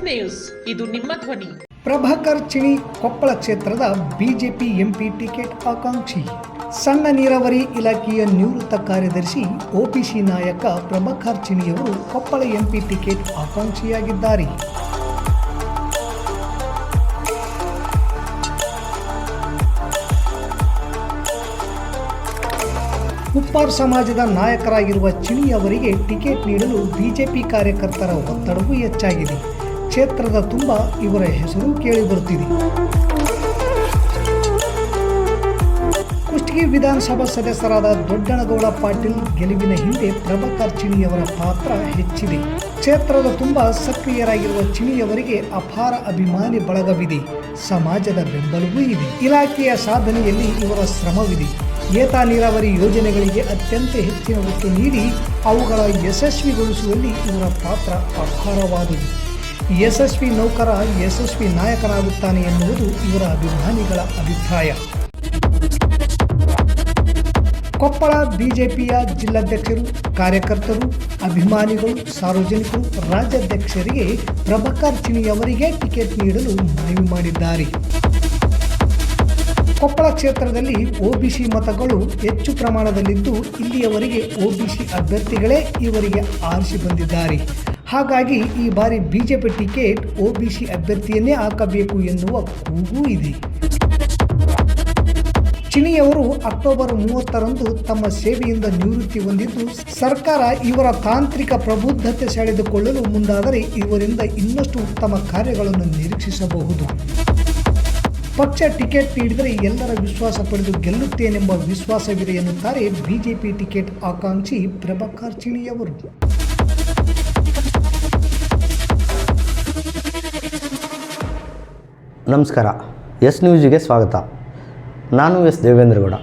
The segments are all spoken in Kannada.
ನ್ಯೂಸ್, ಇದು ನಿಮ್ಮ ಧ್ವನಿ. ಪ್ರಭಾಕರ್ ಚಿಣಿ ಕೊಪ್ಪಳ ಕ್ಷೇತ್ರದ ಬಿಜೆಪಿ ಎಂಪಿ ಟಿಕೆಟ್ ಆಕಾಂಕ್ಷಿ. ಸಣ್ಣ ನೀರಾವರಿ ಇಲಾಖೆಯ ನಿವೃತ್ತ ಕಾರ್ಯದರ್ಶಿ ಒಬಿಸಿ ನಾಯಕ ಪ್ರಭಾಕರ್ ಚಿಣಿಯವರು ಕೊಪ್ಪಳ ಎಂಪಿ ಟಿಕೆಟ್ ಆಕಾಂಕ್ಷಿಯಾಗಿದ್ದಾರೆ. ಉಪ್ಪಾರ್ ಸಮಾಜದ ನಾಯಕರಾಗಿರುವ ಚಿಣಿ ಅವರಿಗೆ ಟಿಕೆಟ್ ನೀಡಲು ಬಿಜೆಪಿ ಕಾರ್ಯಕರ್ತರ ಒತ್ತಡವೂ ಹೆಚ್ಚಾಗಿದೆ. ಕ್ಷೇತ್ರದ ತುಂಬ ಇವರ ಹೆಸರು ಕೇಳಿಬರುತ್ತಿದೆ. ಕುಷ್ಟಗಿ ವಿಧಾನಸಭಾ ಸದಸ್ಯರಾದ ದೊಡ್ಡನಗೌಡ ಪಾಟೀಲ್ ಗೆಲುವಿನ ಹಿಂದೆ ಪ್ರಭಾಕರ್ ಚಿಣಿಯವರ ಪಾತ್ರ ಹೆಚ್ಚಿದೆ. ಕ್ಷೇತ್ರದ ತುಂಬ ಸಕ್ರಿಯರಾಗಿರುವ ಚಿಣಿಯವರಿಗೆ ಅಪಾರ ಅಭಿಮಾನಿ ಬಳಗವಿದೆ. ಸಮಾಜದ ಬೆಂಬಲವೂ ಇದೆ. ಇಲಾಖೆಯ ಸಾಧನೆಯಲ್ಲಿ ಇವರ ಶ್ರಮವಿದೆ. ಏತ ನೀರಾವರಿ ಯೋಜನೆಗಳಿಗೆ ಅತ್ಯಂತ ಹೆಚ್ಚಿನ ಒತ್ತು ನೀಡಿ ಅವುಗಳ ಯಶಸ್ವಿಗೊಳಿಸುವಲ್ಲಿ ಇವರ ಪಾತ್ರ ಅಪಾರವಾದುದು. ಯಶಸ್ವಿ ನೌಕರ ಯಶಸ್ವಿ ನಾಯಕನಾಗುತ್ತಾನೆ ಎನ್ನುವುದು ಇವರ ಅಭಿಮಾನಿಗಳ ಅಭಿಪ್ರಾಯ. ಕೊಪ್ಪಳ ಬಿಜೆಪಿಯ ಜಿಲ್ಲಾಧ್ಯಕ್ಷರು, ಕಾರ್ಯಕರ್ತರು, ಅಭಿಮಾನಿಗಳು, ಸಾರ್ವಜನಿಕರು ರಾಜ್ಯಾಧ್ಯಕ್ಷರಿಗೆ ಪ್ರಭಾಕರ್ ಚಿಣಿಯವರಿಗೆ ಟಿಕೆಟ್ ನೀಡಲು ಮನವಿ ಮಾಡಿದ್ದಾರೆ. ಕೊಪ್ಪಳ ಕ್ಷೇತ್ರದಲ್ಲಿ ಒಬಿಸಿ ಮತಗಳು ಹೆಚ್ಚು ಪ್ರಮಾಣದಲ್ಲಿದ್ದು ಇಲ್ಲಿಯವರೆಗೆ ಒಬಿಸಿ ಅಭ್ಯರ್ಥಿಗಳೇ ಇವರಿಗೆ ಆರಿಸಿ ಬಂದಿದ್ದಾರೆ. ಹಾಗಾಗಿ ಈ ಬಾರಿ ಬಿಜೆಪಿ ಟಿಕೆಟ್ ಒಬಿಸಿ ಅಭ್ಯರ್ಥಿಯನ್ನೇ ಹಾಕಬೇಕು ಎನ್ನುವ ಕೂಗು ಇದೆ. ಚಿಣಿಯವರು ಅಕ್ಟೋಬರ್ 30ರಂದು ತಮ್ಮ ಸೇವೆಯಿಂದ ನಿವೃತ್ತಿ ಹೊಂದಿದ್ದು ಸರ್ಕಾರ ಇವರ ತಾಂತ್ರಿಕ ಪ್ರಬುದ್ಧತೆ ಸೆಳೆದುಕೊಳ್ಳಲು ಮುಂದಾದರೆ ಇವರಿಂದ ಇನ್ನಷ್ಟು ಉತ್ತಮ ಕಾರ್ಯಗಳನ್ನು ನಿರೀಕ್ಷಿಸಬಹುದು. ಪಕ್ಷ ಟಿಕೆಟ್ ನೀಡಿದರೆ ಎಲ್ಲರ ವಿಶ್ವಾಸ ಪಡೆದು ಗೆಲ್ಲುತ್ತೇನೆಂಬ ವಿಶ್ವಾಸವಿದೆ ಎನ್ನುತ್ತಾರೆ ಬಿಜೆಪಿ ಟಿಕೆಟ್ ಆಕಾಂಕ್ಷಿ ಪ್ರಭಾಕರ್ ಚಿಣಿಯವರು. ನಮಸ್ಕಾರ, ಎಸ್ ನ್ಯೂಸ್ಗೆ ಸ್ವಾಗತ. ನಾನು ಎಸ್ ದೇವೇಂದ್ರಗೌಡ.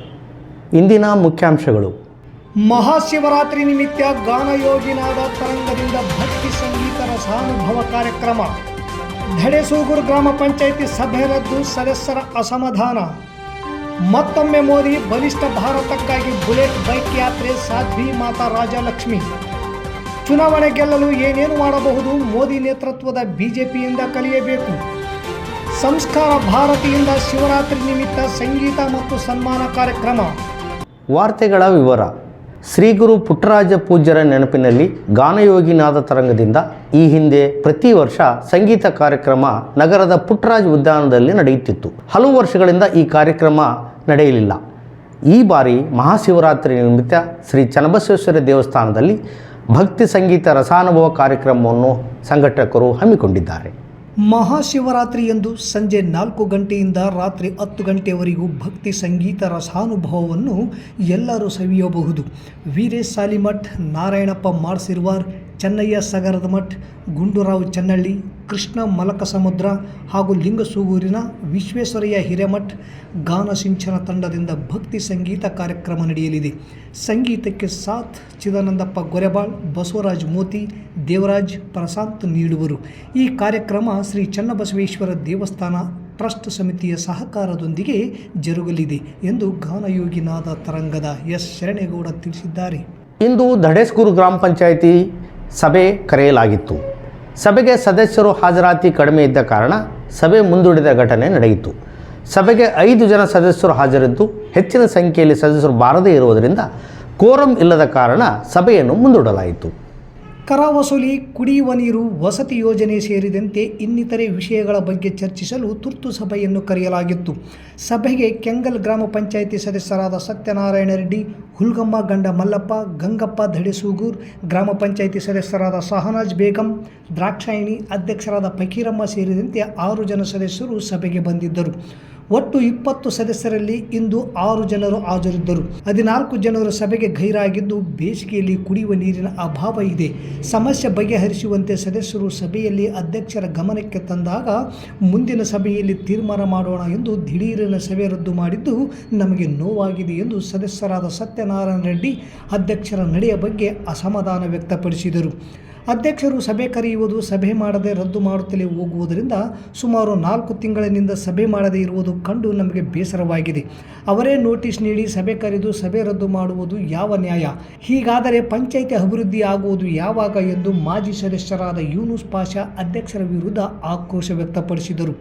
ಇಂದಿನ ಮುಖ್ಯಾಂಶಗಳು: ಮಹಾಶಿವರಾತ್ರಿ ನಿಮಿತ್ತ ಗಾನಯೋಗಿನಾದ ತರಂಗದಿಂದ ಭಕ್ತಿ ಸಂಗೀತ ರಸಾನುಭವ ಕಾರ್ಯಕ್ರಮ. ಧಡೆಸೂಗೂರು ಗ್ರಾಮ ಪಂಚಾಯಿತಿ ಸಭೆ ರದ್ದು, ಸದಸ್ಯರ ಅಸಮಾಧಾನ. ಮತ್ತೊಮ್ಮೆ ಮೋದಿ ಬಲಿಷ್ಠ ಭಾರತಕ್ಕಾಗಿ ಬುಲೆಟ್ ಬೈಕ್ ಯಾತ್ರೆ, ಸಾಧ್ವಿ ಮಾತಾ ರಾಜಲಕ್ಷ್ಮಿ. ಚುನಾವಣೆ ಗೆಲ್ಲಲು ಏನೇನು ಮಾಡಬಹುದು, ಮೋದಿ ನೇತೃತ್ವದ ಬಿಜೆಪಿಯಿಂದ ಕಲಿಯಬೇಕು. ಸಂಸ್ಕಾರ ಭಾರತಿಯಿಂದ ಶಿವರಾತ್ರಿ ನಿಮಿತ್ತ ಸಂಗೀತ ಮತ್ತು ಸನ್ಮಾನ ಕಾರ್ಯಕ್ರಮ. ವಾರ್ತೆಗಳ ವಿವರ. ಶ್ರೀ ಗುರು ಪುಟ್ಟರಾಜ ಪೂಜ್ಯರ ನೆನಪಿನಲ್ಲಿ ಗಾನಯೋಗಿನಾದ ತರಂಗದಿಂದ ಈ ಹಿಂದೆ ಪ್ರತಿ ವರ್ಷ ಸಂಗೀತ ಕಾರ್ಯಕ್ರಮ ನಗರದ ಪುಟ್ಟರಾಜ ಉದ್ಯಾನದಲ್ಲಿ ನಡೆಯುತ್ತಿತ್ತು. ಹಲವು ವರ್ಷಗಳಿಂದ ಈ ಕಾರ್ಯಕ್ರಮ ನಡೆಯಲಿಲ್ಲ. ಈ ಬಾರಿ ಮಹಾಶಿವರಾತ್ರಿ ನಿಮಿತ್ತ ಶ್ರೀ ಚನ್ನಬಸವೇಶ್ವರ ದೇವಸ್ಥಾನದಲ್ಲಿ ಭಕ್ತಿ ಸಂಗೀತ ರಸಾನುಭವ ಕಾರ್ಯಕ್ರಮವನ್ನು ಸಂಘಟಕರು ಹಮ್ಮಿಕೊಂಡಿದ್ದಾರೆ. ಮಹಾಶಿವರಾತ್ರಿಯಂದು ಸಂಜೆ 4 ಗಂಟೆಯಿಂದ ರಾತ್ರಿ 10 ಗಂಟೆಯವರೆಗೂ ಭಕ್ತಿ ಸಂಗೀತ ರಸಾನುಭವವನ್ನು ಎಲ್ಲರೂ ಸವಿಯಬಹುದು. ವೀರೇಶ್ ಸಾಲಿಮಠ್, ನಾರಾಯಣಪ್ಪ ಮಾಡ್ಸಿರ್ವಾರ್, ಚೆನ್ನಯ್ಯ ಸಗರದ ಮಠ್, ಗುಂಡೂರಾವ್ ಚೆನ್ನಳ್ಳಿ, ಕೃಷ್ಣ ಮಲಕಸಮುದ್ರ ಹಾಗೂ ಲಿಂಗಸೂಗೂರಿನ ವಿಶ್ವೇಶ್ವರಯ್ಯ ಹಿರೇಮಠ್ ಗಾನ ಸಿಂಚನ ತಂಡದಿಂದ ಭಕ್ತಿ ಸಂಗೀತ ಕಾರ್ಯಕ್ರಮ ನಡೆಯಲಿದೆ. ಸಂಗೀತಕ್ಕೆ ಸಾಥ್ ಚಿದಾನಂದಪ್ಪ ಗೊರೆಬಾಳ್, ಬಸವರಾಜ್ ಮೋತಿ, ದೇವರಾಜ್ ಪ್ರಶಾಂತ್ ನೀಡುವರು. ಈ ಕಾರ್ಯಕ್ರಮ ಶ್ರೀ ಚನ್ನಬಸವೇಶ್ವರ ದೇವಸ್ಥಾನ ಟ್ರಸ್ಟ್ ಸಮಿತಿಯ ಸಹಕಾರದೊಂದಿಗೆ ಜರುಗಲಿದೆ ಎಂದು ಗಾನಯೋಗಿನಾದ ತರಂಗದ ಎಸ್ ಶರಣೇಗೌಡ ತಿಳಿಸಿದ್ದಾರೆ. ಇಂದು ಧಡೆಸೂಗೂರು ಗ್ರಾಮ ಪಂಚಾಯಿತಿ ಸಭೆ ಕರೆಯಲಾಗಿತ್ತು. ಸಭೆಗೆ ಸದಸ್ಯರು ಹಾಜರಾತಿ ಕಡಿಮೆ ಇದ್ದ ಕಾರಣ ಸಭೆ ಮುಂದೂಡಿದ ಘಟನೆ ನಡೆಯಿತು. ಸಭೆಗೆ 5 ಜನ ಸದಸ್ಯರು ಹಾಜರಿದ್ದು ಹೆಚ್ಚಿನ ಸಂಖ್ಯೆಯಲ್ಲಿ ಸದಸ್ಯರು ಬಾರದೇ ಇರುವುದರಿಂದ ಕೋರಂ ಇಲ್ಲದ ಕಾರಣ ಸಭೆಯನ್ನು ಮುಂದೂಡಲಾಯಿತು. ಕರ ವಸೂಲಿ, ಕುಡಿಯುವ ನೀರು, ವಸತಿ ಯೋಜನೆ ಸೇರಿದಂತೆ ಇನ್ನಿತರೆ ವಿಷಯಗಳ ಬಗ್ಗೆ ಚರ್ಚಿಸಲು ತುರ್ತು ಸಭೆಯನ್ನು ಕರೆಯಲಾಗಿತ್ತು. ಸಭೆಗೆ ಕೆಂಗಲ್ ಗ್ರಾಮ ಪಂಚಾಯಿತಿ ಸದಸ್ಯರಾದ ಸತ್ಯನಾರಾಯಣ ರೆಡ್ಡಿ, ಹುಲ್ಗಮ್ಮ ಗಂಡ ಮಲ್ಲಪ್ಪ, ಗಂಗಪ್ಪ ಧಡೆಸೂಗೂರ್, ಗ್ರಾಮ ಪಂಚಾಯಿತಿ ಸದಸ್ಯರಾದ ಸಹನಾಜ್ ಬೇಗಂ, ದ್ರಾಕ್ಷಾಯಿಣಿ, ಅಧ್ಯಕ್ಷರಾದ ಫಕೀರಮ್ಮ ಸೇರಿದಂತೆ 6 ಜನ ಸದಸ್ಯರು ಸಭೆಗೆ ಬಂದಿದ್ದರು. ಒಟ್ಟು 20 ಸದಸ್ಯರಲ್ಲಿ ಇಂದು 6 ಜನರು ಹಾಜರಿದ್ದರು. 14 ಜನರು ಸಭೆಗೆ ಗೈರಾಗಿದ್ದು ಬೇಸಿಗೆಯಲ್ಲಿ ಕುಡಿಯುವ ನೀರಿನ ಅಭಾವ ಇದೆ. ಸಮಸ್ಯೆ ಬಗೆಹರಿಸುವಂತೆ ಸದಸ್ಯರು ಸಭೆಯಲ್ಲಿ ಅಧ್ಯಕ್ಷರ ಗಮನಕ್ಕೆ ತಂದಾಗ ಮುಂದಿನ ಸಭೆಯಲ್ಲಿ ತೀರ್ಮಾನ ಮಾಡೋಣ ಎಂದು ದಿಢೀರಿನ ಸಭೆ ರದ್ದು ಮಾಡಿದ್ದು ನಮಗೆ ನೋವಾಗಿದೆ ಎಂದು ಸದಸ್ಯರಾದ ಸತ್ಯನಾರಾಯಣ ರೆಡ್ಡಿ ಅಧ್ಯಕ್ಷರ ನಡೆಯ ಬಗ್ಗೆ ಅಸಮಾಧಾನ ವ್ಯಕ್ತಪಡಿಸಿದರು. ಅಧ್ಯಕ್ಷರು ಸಭೆ ಕರೆಯುವುದು, ಸಭೆ ಮಾಡದೆ ರದ್ದು ಮಾಡುತ್ತಲೇ ಹೋಗುವುದರಿಂದ ಸುಮಾರು 4 ತಿಂಗಳಿನಿಂದ ಸಭೆ ಮಾಡದೇ ಇರುವುದು ಕಂಡು ನಮಗೆ ಬೇಸರವಾಗಿದೆ. ಅವರೇ ನೋಟಿಸ್ ನೀಡಿ ಸಭೆ ಕರೆದು ಸಭೆ ರದ್ದು ಮಾಡುವುದು ಯಾವ ನ್ಯಾಯ? ಹೀಗಾದರೆ ಪಂಚಾಯಿತಿ ಅಭಿವೃದ್ಧಿ ಆಗುವುದು ಯಾವಾಗ ಎಂದು ಮಾಜಿ ಸದಸ್ಯರಾದ ಯೂನುಸ್ ಪಾಷಾ ಅಧ್ಯಕ್ಷರ ವಿರುದ್ಧ ಆಕ್ರೋಶ ವ್ಯಕ್ತಪಡಿಸಿದರು.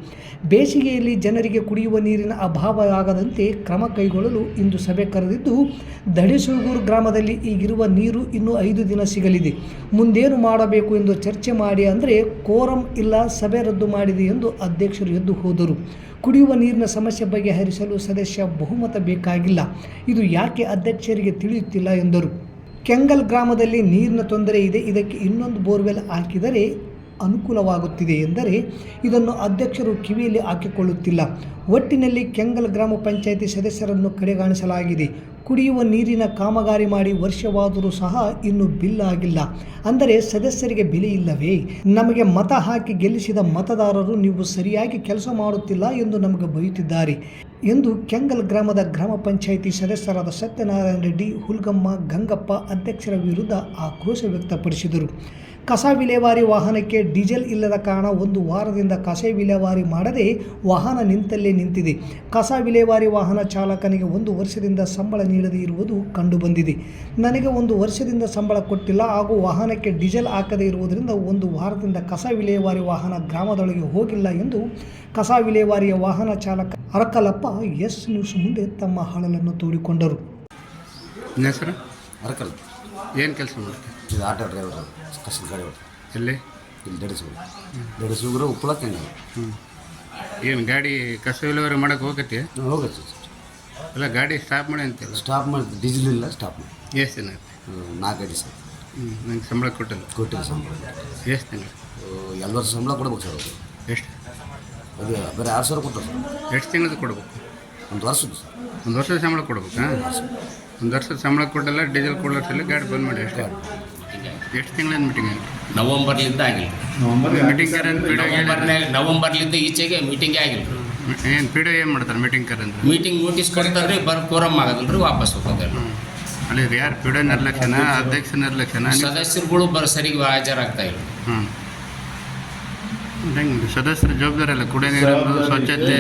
ಬೇಸಿಗೆಯಲ್ಲಿ ಜನರಿಗೆ ಕುಡಿಯುವ ನೀರಿನ ಅಭಾವ ಆಗದಂತೆ ಕ್ರಮ ಕೈಗೊಳ್ಳಲು ಇಂದು ಸಭೆ ಕರೆದಿದ್ದು, ದಡಿಸೂಗೂರು ಗ್ರಾಮದಲ್ಲಿ ಈಗಿರುವ ನೀರು ಇನ್ನೂ 5 ದಿನ ಸಿಗಲಿದೆ. ಮುಂದೇನು ಮಾಡಬೇಕು ಎಂದು ಚರ್ಚೆ ಮಾಡಿ ಅಂದರೆ ಕೋರಂ ಇಲ್ಲ, ಸಭೆ ರದ್ದು ಮಾಡಿದೆ ಎಂದು ಅಧ್ಯಕ್ಷರು ಎದ್ದು ಹೋದರು. ಕುಡಿಯುವ ನೀರಿನ ಸಮಸ್ಯೆ ಬಗೆಹರಿಸಲು ಸದಸ್ಯ ಬಹುಮತ ಬೇಕಾಗಿಲ್ಲ. ಇದು ಯಾಕೆ ಅಧ್ಯಕ್ಷರಿಗೆ ತಿಳಿಯುತ್ತಿಲ್ಲ ಎಂದರು. ಕೆಂಗಲ್ ಗ್ರಾಮದಲ್ಲಿ ನೀರಿನ ತೊಂದರೆ ಇದೆ. ಇದಕ್ಕೆ ಇನ್ನೊಂದು ಬೋರ್ವೆಲ್ ಹಾಕಿದರೆ ಅನುಕೂಲವಾಗುತ್ತಿದೆ ಎಂದರೆ ಇದನ್ನು ಅಧ್ಯಕ್ಷರು ಕಿವಿಯಲ್ಲಿ ಹಾಕಿಕೊಳ್ಳುತ್ತಿಲ್ಲ. ಒಟ್ಟಿನಲ್ಲಿ ಕೆಂಗಲ್ ಗ್ರಾಮ ಪಂಚಾಯಿತಿ ಸದಸ್ಯರನ್ನು ಕಡೆಗಾಣಿಸಲಾಗಿದೆ. ಕುಡಿಯುವ ನೀರಿನ ಕಾಮಗಾರಿ ಮಾಡಿ ವರ್ಷವಾದರೂ ಸಹ ಇನ್ನೂ ಬಿಲ್ ಆಗಿಲ್ಲ. ಅಂದರೆ ಸದಸ್ಯರಿಗೆ ಬೆಲೆ ಇಲ್ಲವೇ? ನಮಗೆ ಮತ ಹಾಕಿ ಗೆಲ್ಲಿಸಿದ ಮತದಾರರು ನೀವು ಸರಿಯಾಗಿ ಕೆಲಸ ಮಾಡುತ್ತಿಲ್ಲ ಎಂದು ನಮಗೆ ಬೈಯುತ್ತಿದ್ದಾರೆ ಎಂದು ಕೆಂಗಲ್ ಗ್ರಾಮದ ಗ್ರಾಮ ಪಂಚಾಯಿತಿ ಸದಸ್ಯರಾದ ಸತ್ಯನಾರಾಯಣ ರೆಡ್ಡಿ, ಹುಲ್ಗಮ್ಮ, ಗಂಗಪ್ಪ ಅಧ್ಯಕ್ಷರ ವಿರುದ್ಧ ಆಕ್ರೋಶ ವ್ಯಕ್ತಪಡಿಸಿದರು. ಕಸ ವಿಲೇವಾರಿ ವಾಹನಕ್ಕೆ ಡೀಸೆಲ್ ಇಲ್ಲದ ಕಾರಣ 1 ವಾರದಿಂದ ಕಸ ವಿಲೇವಾರಿ ಮಾಡದೆ ವಾಹನ ನಿಂತಲ್ಲೇ ನಿಂತಿದೆ. ಕಸ ವಿಲೇವಾರಿ ವಾಹನ ಚಾಲಕನಿಗೆ 1 ವರ್ಷದಿಂದ ಸಂಬಳ ನೀಡದೇ ಇರುವುದು ಕಂಡುಬಂದಿದೆ. ನನಗೆ 1 ವರ್ಷದಿಂದ ಸಂಬಳ ಕೊಟ್ಟಿಲ್ಲ ಹಾಗೂ ವಾಹನಕ್ಕೆ ಡೀಸೆಲ್ ಹಾಕದೇ ಇರುವುದರಿಂದ 1 ವಾರದಿಂದ ಕಸ ವಿಲೇವಾರಿ ವಾಹನ ಗ್ರಾಮದೊಳಗೆ ಹೋಗಿಲ್ಲ ಎಂದು ಕಸ ವಿಲೇವಾರಿಯ ವಾಹನ ಚಾಲಕ ಅರಕಲಪ್ಪ ಎಸ್ ನ್ಯೂಸ್ ಮುಂದೆ ತಮ್ಮ ಹಾಳನ್ನು ತೋಡಿಕೊಂಡರು. ಹೆಸರು ಅರಕಲ್. ಏನು ಕೆಲಸ ಮಾಡ್ತೀವಿ? ಇದು ಆಟೋ ಡ್ರೈವರ್, ಕಸದ ಗಾಡಿ ಹೊಡ್ತಾರೆ. ಎಲ್ಲಿ? ಇಲ್ಲಿ ದಡಿಸೂಗರು ಉಪ್ಪಳ ಕೆಂಗ. ಏನು ಗಾಡಿ ಕಸ ವಿಲೇವಾರಿ ಮಾಡೋಕೆ ಹೋಗತ್ತೆ? ಹೋಗತ್ತೆ. ಎಲ್ಲ ಗಾಡಿ ಸ್ಟಾಪ್ ಮಾಡಿ ಅಂತಿಲ್ಲ. ಸ್ಟಾಪ್ ಮಾಡಿ ಡೀಸೆಲ್ ಇಲ್ಲ, ಸ್ಟಾಪ್ ಮಾಡಿ. ಎಷ್ಟು ದಿನ ಆಯ್ತು? 4 ಗಾಡಿ ಸರ್. ನಂಗೆ ಸಂಬಳ ಕೊಟ್ಟಿಲ್ಲ. ಸಂಬಳ ಎಷ್ಟು ದಿನ? 2 ವರ್ಷ ಸಂಬಳ ಕೊಡ್ಬೇಕು ಸರ್. ಅವರು ಎಷ್ಟು? ಅದು ಬರೀ 6,000 ಕೊಡ್ತಾರೆ ಸರ್. ಎಷ್ಟು ತಿಂಗಳದ್ದು ಕೊಡ್ಬೇಕು? 1 ವರ್ಷದ್ದು ಸರ್. 1 ವರ್ಷದ ಸಂಬಳ ಕೊಡ್ಬೇಕಾ? 1 ವರ್ಷದ ಸಂಬಳ ಕೊಟ್ಟಲ್ಲ, ಡೀಸೆಲ್ ಕೊಡೋಲ್ಲ, ಗಾಡಿ ಬಂದ್ ಮಾಡಿ. ಎಷ್ಟು ತಿಂಗಳಿಂದ ಮೀಟಿಂಗ್ ಆಗಿದೆ? ನವಂಬರ್ಲಿಂದ ಆಗಿಲ್ಲ. ಮೀಟಿಂಗ್ ನವಂಬರ್ಲಿಂದ ಈಚೆಗೆ ಮೀಟಿಂಗೇ ಆಗಿಲ್ಲ. ಏನು ಪಿ ಡಿ ಏನು ಮಾಡ್ತಾರೆ ಮೀಟಿಂಗ್ ಕರೆಂದ್ರೆ? ಮೀಟಿಂಗ್ ನೋಟಿಸ್ ಕೊಡ್ತಾರೆ, ಕೋರಮ್ ಆಗೋದಿಲ್ಲ, ವಾಪಸ್ ಹೋಗೋದಿಲ್ಲ. ಅಲ್ಲಿ ಯಾರು ಪಿ ಡಿ ನಿರ್ಲಕ್ಷ್ಯನ, ಅಧ್ಯಕ್ಷ ನಿರ್ಲಕ್ಷ್ಯನ? ಸದಸ್ಯರುಗಳು ಸರಿಗೆ ಹಾಜರಾಗ್ತಾ ಇಲ್ಲ. ಹೆಂಗೆ ಸದಸ್ಯರ ಜವಾಬ್ದಾರಿ ಅಲ್ಲ? ಕುಡಿಯ ನೀರು, ಸ್ವಚ್ಛತೆ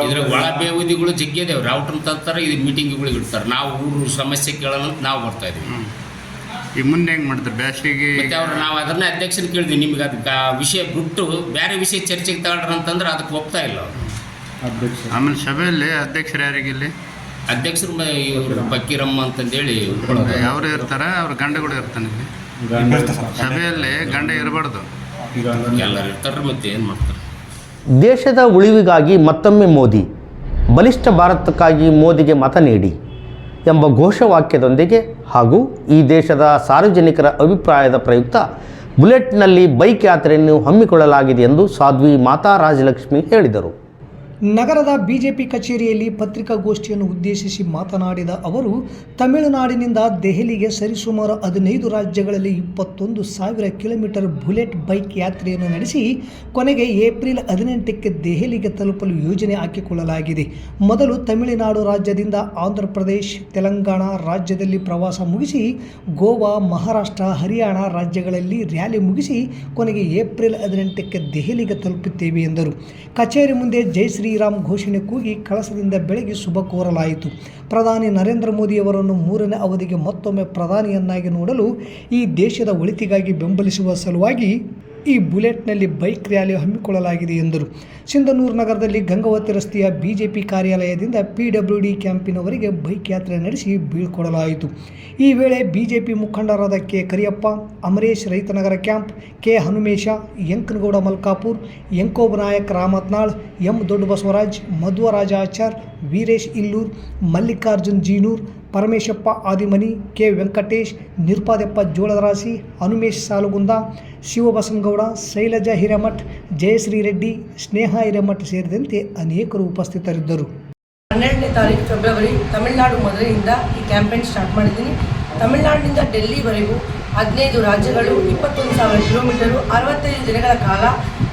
ಇದ್ರ ಒಳ ಬೇವುದಿಗಳು ಜಗ್ಗಿದೇವ್ರು. ರೌಟ್ರ್ ತಂತಾರೆ, ಇದು ಮೀಟಿಂಗ್ಗಳಿಗೆ ಇಡ್ತಾರೆ. ನಾವು ಊರು ಸಮಸ್ಯೆ ಕೇಳೋಣ ಅಂತ ನಾವು ಬರ್ತಾ ಇದೀವಿ. ಈ ಮುಂದೆ ಹೆಂಗೆ ಮಾಡ್ತಾರೆ ಬ್ಯಾಸಿಗೆ? ಮತ್ತೆ ಅವ್ರು ನಾವು ಅದನ್ನ ಅಧ್ಯಕ್ಷನ ಕೇಳಿದ್ವಿ, ನಿಮ್ಗೆ ಅದಕ್ಕೆ ವಿಷಯ ಬಿಟ್ಟು ಬೇರೆ ವಿಷಯ ಚರ್ಚೆಗೆ ತಗೊಳ್ರಿ ಅಂತಂದ್ರೆ ಅದಕ್ಕೆ ಒಪ್ತಾ ಇಲ್ಲ ಅವರು. ಆಮೇಲೆ ಸಭೆಯಲ್ಲಿ ಅಧ್ಯಕ್ಷರು ಯಾರಿಗಿಲ್ಲಿ? ಅಧ್ಯಕ್ಷರು ಇವರು ಫಕೀರಮ್ಮ ಅಂತಂದೇಳಿ ಅವರು ಇರ್ತಾರ, ಅವ್ರ ಗಂಡಗಳು ಇರ್ತಾನೆ ಇಲ್ಲಿ ಸಭೆಯಲ್ಲಿ? ಗಂಡ ಇರಬಾರ್ದು, ಎಲ್ಲರೂ ಇರ್ತಾರೆ. ಮತ್ತೆ ಏನು ಮಾಡ್ತಾರೆ? ದೇಶದ ಉಳಿವಿಗಾಗಿ ಮತ್ತೊಮ್ಮೆ ಮೋದಿ, ಬಲಿಷ್ಠ ಭಾರತಕ್ಕಾಗಿ ಮೋದಿಗೆ ಮತ ನೀಡಿ ಎಂಬ ಘೋಷವಾಕ್ಯದೊಂದಿಗೆ ಹಾಗೂ ಈ ದೇಶದ ಸಾರ್ವಜನಿಕರ ಅಭಿಪ್ರಾಯದ ಪ್ರಯುಕ್ತ ಬುಲೆಟ್ನಲ್ಲಿ ಬೈಕ್ ಯಾತ್ರೆಯನ್ನು ಹಮ್ಮಿಕೊಳ್ಳಲಾಗಿದೆ ಎಂದು ಸಾಧ್ವಿ ಮಾತಾ ರಾಜಲಕ್ಷ್ಮಿ ಹೇಳಿದರು. ನಗರದ ಬಿಜೆಪಿ ಕಚೇರಿಯಲ್ಲಿ ಪತ್ರಿಕಾಗೋಷ್ಠಿಯನ್ನು ಉದ್ದೇಶಿಸಿ ಮಾತನಾಡಿದ ಅವರು, ತಮಿಳುನಾಡಿನಿಂದ ದೆಹಲಿಗೆ ಸರಿಸುಮಾರು 15 ರಾಜ್ಯಗಳಲ್ಲಿ 21,000 ಕಿಲೋಮೀಟರ್ ಬುಲೆಟ್ ಬೈಕ್ ಯಾತ್ರೆಯನ್ನು ನಡೆಸಿ ಕೊನೆಗೆ ಏಪ್ರಿಲ್ 18ಕ್ಕೆ ದೆಹಲಿಗೆ ತಲುಪಲು ಯೋಜನೆ ಹಾಕಿಕೊಳ್ಳಲಾಗಿದೆ. ಮೊದಲು ತಮಿಳುನಾಡು ರಾಜ್ಯದಿಂದ ಆಂಧ್ರ ಪ್ರದೇಶ್, ತೆಲಂಗಾಣ ರಾಜ್ಯದಲ್ಲಿ ಪ್ರವಾಸ ಮುಗಿಸಿ ಗೋವಾ, ಮಹಾರಾಷ್ಟ್ರ, ಹರಿಯಾಣ ರಾಜ್ಯಗಳಲ್ಲಿ ರ್ಯಾಲಿ ಮುಗಿಸಿ ಕೊನೆಗೆ ಏಪ್ರಿಲ್ 18ಕ್ಕೆ ದೆಹಲಿಗೆ ತಲುಪುತ್ತೇವೆ ಎಂದರು. ಕಚೇರಿ ಮುಂದೆ ಜೈ ಶ್ರೀರಾಮ್ ಘೋಷಣೆ ಕೂಗಿ ಕಳಸದಿಂದ ಬೆಳಗ್ಗೆ ಶುಭ ಕೋರಲಾಯಿತು. ಪ್ರಧಾನಿ ನರೇಂದ್ರ ಮೋದಿಯವರನ್ನು 3ನೇ ಅವಧಿಗೆ ಮತ್ತೊಮ್ಮೆ ಪ್ರಧಾನಿಯನ್ನಾಗಿ ನೋಡಲು ಈ ದೇಶದ ಒಳಿತಿಗಾಗಿ ಬೆಂಬಲಿಸುವ ಸಲುವಾಗಿ ಈ ಬುಲೆಟ್ನಲ್ಲಿ ಬೈಕ್ ರ್ಯಾಲಿ ಹಮ್ಮಿಕೊಳ್ಳಲಾಗಿದೆ ಎಂದರು. ಸಿಂಧನೂರು ನಗರದಲ್ಲಿ ಗಂಗಾವತಿ ರಸ್ತೆಯ ಬಿಜೆಪಿ ಕಾರ್ಯಾಲಯದಿಂದ PWD ಕ್ಯಾಂಪಿನವರೆಗೆ ಬೈಕ್ ಯಾತ್ರೆ ನಡೆಸಿ ಬೀಳ್ಕೊಡಲಾಯಿತು. ಈ ವೇಳೆ ಬಿಜೆಪಿ ಮುಖಂಡರಾದ K Kariyappa, Amaresh Raitanagar camp, K Hanumesha, Yankanagouda Malkapur, Yankoba Nayak Ramatnal, M Dodda Basavaraj, Madhvaraja Achar, Veeresh Illur, Mallikarjun Jeenur, Parameshappa Adimani, K Venkatesh, Nirpadeppa Joladarasi, Hanumesh Salugunda, Shivabasanagouda, Shailaja Hiremath, Jayashree Reddy, Sneha Hiremath ಸೇರಿದಂತೆ ಅನೇಕರು ಉಪಸ್ಥಿತರಿದ್ದರು. 12ನೇ ತಾರೀಕು ಫೆಬ್ರವರಿ ತಮಿಳುನಾಡು ಮೊದಲಿನಿಂದ ಈ ಕ್ಯಾಂಪೇನ್ ಸ್ಟಾರ್ಟ್ ಮಾಡಿದ್ದೀನಿ. ತಮಿಳುನಾಡಿನಿಂದ ಡೆಲ್ಲಿವರೆಗೂ 15 ರಾಜ್ಯಗಳು, 21,000 ಕಿಲೋಮೀಟರು, 65 ದಿನಗಳ ಕಾಲ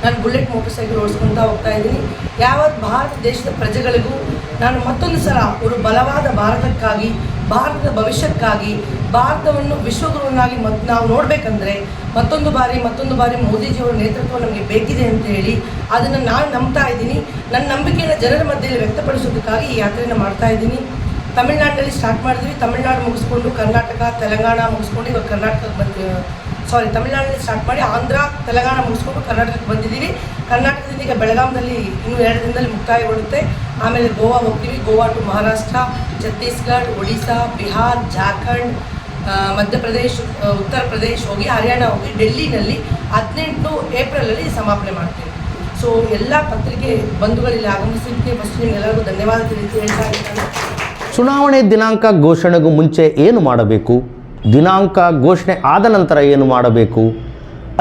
ನಾನು ಬುಲೆಟ್ ಮೋಟರ್ ಸೈಕಲ್ ಓಡಿಸ್ಕೊತಾ ಹೋಗ್ತಾ ಇದ್ದೀನಿ. ಯಾವ ಭಾರತ ದೇಶದ ಪ್ರಜೆಗಳಿಗೂ ನಾನು ಮತ್ತೊಂದು ಸಲ ಒಂದು ಬಲವಾದ ಭಾರತಕ್ಕಾಗಿ ಭಾರತದ ಭವಿಷ್ಯಕ್ಕಾಗಿ ಭಾರತವನ್ನು ವಿಶ್ವಗುರುವನ್ನಾಗಿ ನಾವು ನೋಡಬೇಕಂದ್ರೆ ಮತ್ತೊಂದು ಬಾರಿ ಮೋದಿಜಿಯವರ ನೇತೃತ್ವ ನಮಗೆ ಬೇಕಿದೆ ಅಂತ ಹೇಳಿ ಅದನ್ನು ನಾನು ನಂಬ್ತಾ ಇದ್ದೀನಿ. ನನ್ನ ನಂಬಿಕೆಯನ್ನು ಜನರ ಮಧ್ಯೆಯಲ್ಲಿ ವ್ಯಕ್ತಪಡಿಸೋದಕ್ಕಾಗಿ ಈ ಯಾತ್ರೆಯನ್ನು ಮಾಡ್ತಾ ಇದ್ದೀನಿ. ತಮಿಳುನಾಡಿನಲ್ಲಿ ಸ್ಟಾರ್ಟ್ ಮಾಡಿದ್ವಿ, ತಮಿಳುನಾಡು ಮುಗಿಸ್ಕೊಂಡು ಕರ್ನಾಟಕ, ತೆಲಂಗಾಣ ಮುಗಿಸ್ಕೊಂಡು ಇವಾಗ ಕರ್ನಾಟಕಕ್ಕೆ ತಮಿಳುನಾಡಿನಲ್ಲಿ ಸ್ಟಾರ್ಟ್ ಮಾಡಿ ಆಂಧ್ರ, ತೆಲಂಗಾಣ ಮುಗಿಸ್ಕೊಂಡು ಕರ್ನಾಟಕಕ್ಕೆ ಬಂದಿದ್ದೀವಿ. ಕರ್ನಾಟಕದಿಂದ ಈಗ ಬೆಳಗಾಂದಲ್ಲಿ ಇನ್ನೂ 2 ದಿನದಲ್ಲಿ ಮುಕ್ತಾಯಗೊಳ್ಳುತ್ತೆ. ಆಮೇಲೆ ಗೋವಾ ಹೋಗ್ತೀವಿ. ಗೋವಾ ಟು ಮಹಾರಾಷ್ಟ್ರ, ಛತ್ತೀಸ್ಗಢ, ಒಡಿಶಾ, ಬಿಹಾರ್, ಜಾರ್ಖಂಡ್, ಮಧ್ಯಪ್ರದೇಶ್, ಉತ್ತರ ಪ್ರದೇಶ್ ಹೋಗಿ ಹರಿಯಾಣ ಹೋಗಿ ಡೆಲ್ಲಿನಲ್ಲಿ 18 ಏಪ್ರಿಲಲ್ಲಿ ಸಮಾಪನೆ ಮಾಡ್ತೀವಿ. ಸೊ ಎಲ್ಲ ಪತ್ರಿಕೆ ಬಂಧುಗಳಲ್ಲಿ ಆಗಮಿಸಿದ್ದಕ್ಕೆ ಫಸ್ಟ್ ನಿಮ್ಗೆಲ್ಲರಿಗೂ ಧನ್ಯವಾದ ಹೇಳ್ತಾ ಇದ್ದೇನೆ. ಚುನಾವಣೆ ದಿನಾಂಕ ಘೋಷಣೆಗೂ ಮುಂಚೆ ಏನು ಮಾಡಬೇಕು, ದಿನಾಂಕ ಘೋಷಣೆ ಆದ ನಂತರ ಏನು ಮಾಡಬೇಕು,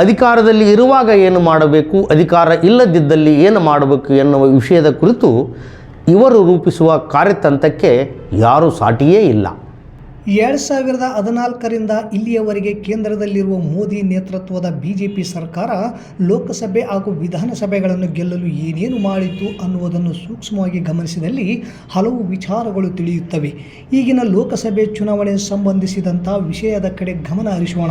ಅಧಿಕಾರದಲ್ಲಿ ಇರುವಾಗ ಏನು ಮಾಡಬೇಕು, ಅಧಿಕಾರ ಇಲ್ಲದಿದ್ದಲ್ಲಿ ಏನು ಮಾಡಬೇಕು ಎನ್ನುವ ವಿಷಯದ ಕುರಿತು ಇವರು ರೂಪಿಸುವ ಕಾರ್ಯತಂತ್ರಕ್ಕೆ ಯಾರೂ ಸಾಟಿಯೇ ಇಲ್ಲ. 2014ರಿಂದ ಇಲ್ಲಿಯವರೆಗೆ ಕೇಂದ್ರದಲ್ಲಿರುವ ಮೋದಿ ನೇತೃತ್ವದ ಬಿಜೆಪಿ ಸರ್ಕಾರ ಲೋಕಸಭೆ ಹಾಗೂ ವಿಧಾನಸಭೆಗಳನ್ನು ಗೆಲ್ಲಲು ಏನೇನು ಮಾಡಿತು ಅನ್ನುವುದನ್ನು ಸೂಕ್ಷ್ಮವಾಗಿ ಗಮನಿಸಿದಲ್ಲಿ ಹಲವು ವಿಚಾರಗಳು ತಿಳಿಯುತ್ತವೆ. ಈಗಿನ ಲೋಕಸಭೆ ಚುನಾವಣೆ ಸಂಬಂಧಿಸಿದಂಥ ವಿಷಯದ ಕಡೆ ಗಮನ ಹರಿಸೋಣ.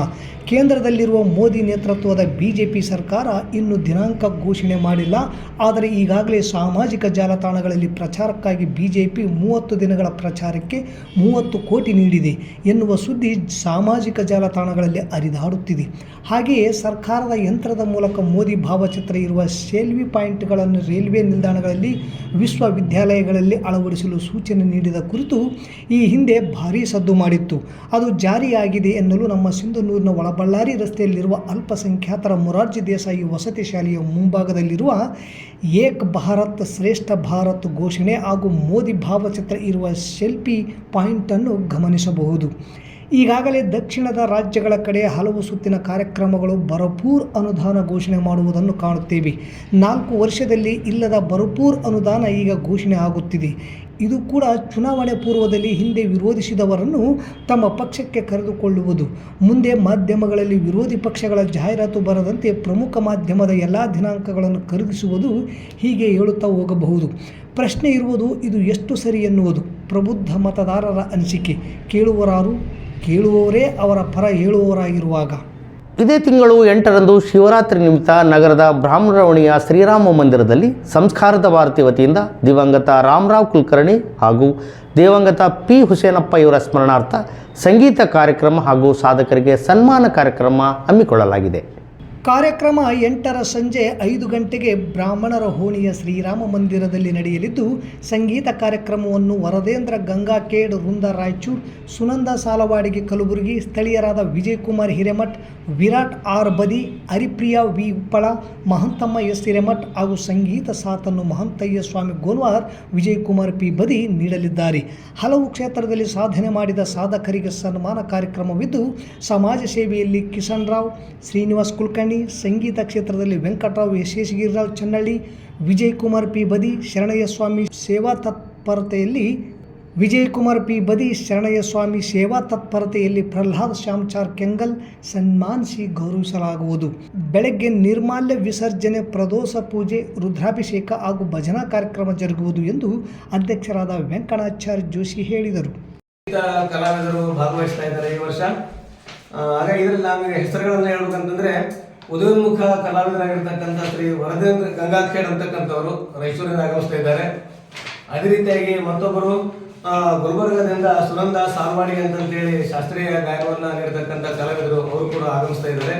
ಕೇಂದ್ರದಲ್ಲಿರುವ ಮೋದಿ ನೇತೃತ್ವದ ಬಿಜೆಪಿ ಸರ್ಕಾರ ಇನ್ನೂ ದಿನಾಂಕ ಘೋಷಣೆ ಮಾಡಿಲ್ಲ. ಆದರೆ ಈಗಾಗಲೇ ಸಾಮಾಜಿಕ ಜಾಲತಾಣಗಳಲ್ಲಿ ಪ್ರಚಾರಕ್ಕಾಗಿ ಬಿಜೆಪಿ 30 ದಿನಗಳ ಪ್ರಚಾರಕ್ಕೆ 30 ಕೋಟಿ ನೀಡಿದೆ ಎನ್ನುವ ಸುದ್ದಿ ಸಾಮಾಜಿಕ ಜಾಲತಾಣಗಳಲ್ಲಿ ಹರಿದಾಡುತ್ತಿದೆ. ಹಾಗೆಯೇ ಸರ್ಕಾರದ ಯಂತ್ರದ ಮೂಲಕ ಮೋದಿ ಭಾವಚಿತ್ರ ಇರುವ ಸೆಲ್ಫಿ ಪಾಯಿಂಟ್ಗಳನ್ನು ರೈಲ್ವೆ ನಿಲ್ದಾಣಗಳಲ್ಲಿ, ವಿಶ್ವವಿದ್ಯಾಲಯಗಳಲ್ಲಿ ಅಳವಡಿಸಲು ಸೂಚನೆ ನೀಡಿದ ಕುರಿತು ಈ ಹಿಂದೆ ಭಾರೀ ಸದ್ದು ಮಾಡಿತ್ತು. ಅದು ಜಾರಿಯಾಗಿದೆ ಎನ್ನಲು ನಮ್ಮ ಸಿಂಧನೂರಿನ ಒಳಬಳ್ಳಾರಿ ರಸ್ತೆಯಲ್ಲಿರುವ ಅಲ್ಪಸಂಖ್ಯಾತರ ಮೊರಾರ್ಜಿ ದೇಸಾಯಿ ವಸತಿ ಶಾಲೆಯ ಮುಂಭಾಗದಲ್ಲಿರುವ ಏಕ್ ಭಾರತ್ ಶ್ರೇಷ್ಠ ಭಾರತ್ ಘೋಷಣೆ ಹಾಗೂ ಮೋದಿ ಭಾವಚಿತ್ರ ಇರುವ ಸೆಲ್ಫಿ ಪಾಯಿಂಟನ್ನು ಗಮನಿಸಬಹುದು. ಈಗಾಗಲೇ ದಕ್ಷಿಣದ ರಾಜ್ಯಗಳ ಕಡೆ ಹಲವು ಸುತ್ತಿನ ಕಾರ್ಯಕ್ರಮಗಳು ಭರಪೂರ್ ಅನುದಾನ ಘೋಷಣೆ ಮಾಡುವುದನ್ನು ಕಾಣುತ್ತೇವೆ. 4 ವರ್ಷದಲ್ಲಿ ಇಲ್ಲದ ಭರಪೂರ್ ಅನುದಾನ ಈಗ ಘೋಷಣೆ ಆಗುತ್ತಿದೆ. ಇದು ಕೂಡ ಚುನಾವಣೆ ಪೂರ್ವದಲ್ಲಿ ಹಿಂದೆ ವಿರೋಧಿಸಿದವರನ್ನು ತಮ್ಮ ಪಕ್ಷಕ್ಕೆ ಕರೆದುಕೊಳ್ಳುವುದು, ಮುಂದೆ ಮಾಧ್ಯಮಗಳಲ್ಲಿ ವಿರೋಧಿ ಪಕ್ಷಗಳ ಜಾಹೀರಾತು ಬರದಂತೆ ಪ್ರಮುಖ ಮಾಧ್ಯಮದ ಎಲ್ಲ ದಿನಾಂಕಗಳನ್ನು ಖರೀದಿಸುವುದು, ಹೀಗೆ ಹೇಳುತ್ತಾ ಹೋಗಬಹುದು. ಪ್ರಶ್ನೆ ಇರುವುದು ಇದು ಎಷ್ಟು ಸರಿ ಎನ್ನುವುದು. ಪ್ರಬುದ್ಧ ಮತದಾರರ ಅನಿಸಿಕೆ ಕೇಳುವರಾರು, ಕೇಳುವವರೇ ಅವರ ಪರ ಹೇಳುವವರಾಗಿರುವಾಗ. ಇದೇ ತಿಂಗಳು 8ರಂದು ಶಿವರಾತ್ರಿ ನಿಮಿತ್ತ ನಗರದ ಬ್ರಾಹ್ಮಣರವಣಿಯ ಶ್ರೀರಾಮ ಮಂದಿರದಲ್ಲಿ ಸಂಸ್ಕಾರದ ಭಾರತಿ ವತಿಯಿಂದ ದಿವಂಗತ ರಾಮರಾವ್ ಕುಲಕರ್ಣಿ ಹಾಗೂ ದಿವಂಗತ ಪಿ ಹುಸೇನಪ್ಪ ಇವರ ಸ್ಮರಣಾರ್ಥ ಸಂಗೀತ ಕಾರ್ಯಕ್ರಮ ಹಾಗೂ ಸಾಧಕರಿಗೆ ಸನ್ಮಾನ ಕಾರ್ಯಕ್ರಮ ಹಮ್ಮಿಕೊಳ್ಳಲಾಗಿದೆ. ಕಾರ್ಯಕ್ರಮ 8ರ ಸಂಜೆ 5 ಗಂಟೆಗೆ ಬ್ರಾಹ್ಮಣರ ಹೋಣಿಯ ಶ್ರೀರಾಮ ಮಂದಿರದಲ್ಲಿ ನಡೆಯಲಿದ್ದು, ಸಂಗೀತ ಕಾರ್ಯಕ್ರಮವನ್ನು ವರದೇಂದ್ರ ಗಂಗಾಖೇಡ್ ವೃಂದ ರಾಯಚೂರು, ಸುನಂದ ಸಾಲವಾಡಿಗೆ ಕಲಬುರಗಿ, ಸ್ಥಳೀಯರಾದ ವಿಜಯಕುಮಾರ್ ಹಿರೇಮಠ್, ವಿರಾಟ್ ಆರ್ ಬದಿ, ಹರಿಪ್ರಿಯಾ ವಿ ಉಪ್ಪಳ, ಮಹಂತಮ್ಮ ಎಸ್ ಹಿರೇಮಠ್ ಹಾಗೂ ಸಂಗೀತ ಸಾಥನ್ನು ಮಹಂತಯ್ಯ ಸ್ವಾಮಿ ಗೋನ್ವಾರ್, ವಿಜಯಕುಮಾರ್ ಪಿ ಬದಿ ನೀಡಲಿದ್ದಾರೆ. ಹಲವು ಕ್ಷೇತ್ರದಲ್ಲಿ ಸಾಧನೆ ಮಾಡಿದ ಸಾಧಕರಿಗೆ ಸನ್ಮಾನ ಕಾರ್ಯಕ್ರಮವಿದ್ದು, ಸಮಾಜ ಸೇವೆಯಲ್ಲಿ ಕಿಸನ್ ರಾವ್, ಶ್ರೀನಿವಾಸ್ ಕುಲಕರ್ಣಿ, ಸಂಗೀತ ಕ್ಷೇತ್ರದಲ್ಲಿ ವೆಂಕಟರಾವ್ ಯಶೇಶ್ಗಿರಿರಾವ್ ಚನ್ನಳ್ಳಿ, ವಿಜಯಕುಮಾರ್ ಪಿ ಬದಿ ಶರಣಯ್ಯ ಸ್ವಾಮಿ ಸೇವಾ ತತ್ಪರತೆಯಲ್ಲಿ ಪ್ರಹ್ಲಾದ್ ಶ್ಯಾಮಚಾರ್ ಕೆಂಗಲ್ ಸನ್ಮಾನಿಸಿ ಗೌರವಿಸಲಾಗುವುದು. ಬೆಳಗ್ಗೆ ನಿರ್ಮಾಲ್ಯ ವಿಸರ್ಜನೆ, ಪ್ರದೋಷ ಪೂಜೆ, ರುದ್ರಾಭಿಷೇಕ ಹಾಗೂ ಭಜನಾ ಕಾರ್ಯಕ್ರಮ ಜರುಗುವುದು ಎಂದು ಅಧ್ಯಕ್ಷರಾದ ವೆಂಕಟಾಚಾರ್ಯ ಜೋಶಿ ಹೇಳಿದರು. ಕಲಾವಿದರು ಭಾಗವಹಿಸ್ತಾ ಇದ್ದಾರೆ ಈ ವರ್ಷ. ಹಾಗಾಗಿ ಇದರಲ್ಲಿ ನಮಗೆ ಹೆಸರುಗಳನ್ನು ಹೇಳ್ಬೇಕಂತಂದ್ರೆ, ಉದಯೋನ್ಮುಖ ಕಲಾವಿದರಾಗಿರ್ತಕ್ಕಂಥ ಶ್ರೀ ವರದೇಂದ್ರ ಗಂಗಾಖೇಡ್ ಅಂತಕ್ಕಂಥವರು ರಾಯಚೂರಿನಿಂದ ಆಗಮಿಸ್ತಾ ಇದ್ದಾರೆ. ಅದೇ ರೀತಿಯಾಗಿ ಮತ್ತೊಬ್ಬರು ಗುಲ್ಬರ್ಗದಿಂದ ಸುನಂದ ಸಾಲ್ವಾಡಿ ಅಂತೇಳಿ ಶಾಸ್ತ್ರೀಯ ಗಾಯನವನ್ನು ನೀಡತಕ್ಕಂಥ ಕಲಾವಿದರು, ಅವರು ಕೂಡ ಆಗಮಿಸ್ತಾ ಇದ್ದಾರೆ.